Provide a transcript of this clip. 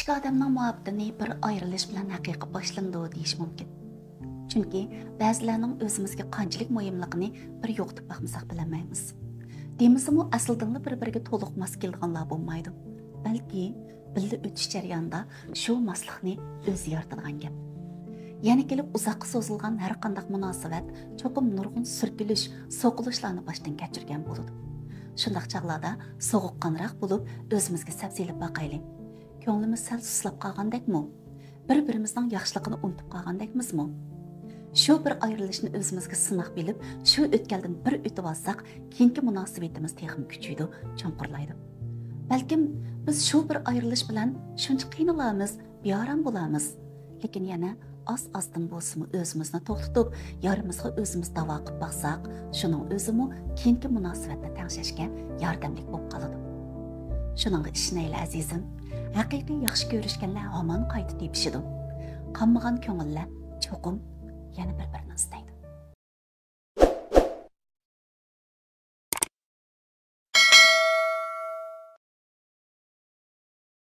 İki adamның muhabbetini bir ayrılış bilan haqiqiy boshlanadi deyish mumkin. Chunki ba'zilarning o'zimizga qanchalik muhimligini bir yo'qitib baxmasak bilmaymiz. Demisimi aslida bir-biriga to'liq mos kelganlar bo'lmaydi. Balki birga o'tish jarayonida shu moslikni o'zi yaratadigan gap. Yana kelib uzoqqa so'zilgan har qanday munosabat cho'qim nurg'un surkilish, so'qilishlarni boshdan kechirgan bo'ladi. Shundaq chaqlarda so'g'uqqanroq bo'lib o'zimizga sabzilib boqaylik. Ko'nglimiz sal suslab qolgandakmi? Bir-birimizning yaxshiligini unutib qolgandakmizmi? Shu bir ayrilishni o'zimizga sinoq bilib, shu o'tgandan bir o'tib olsak, keyingi munosabatimiz texim kuchaydi, cho'nqirlaydi. Balkim biz shu bir ayrilish bilan shuncha qiynalamiz, beoram bo'lamiz. Lekin yana az-azdan bo'lsa-mu o'zimizni to'xtatib, yarimizga o'zimiz davo qilib baqsak, shuning o'zimi keyingi munosabatni tangshashga yordamlik bo'lib qoladi. Shuningga ishonayli azizim, haqiqiy yaxshi ko'rishganlar hamon qayta tepishidi. Qanmagan ko'ngillar cho'qim yana bir-birini istaydi.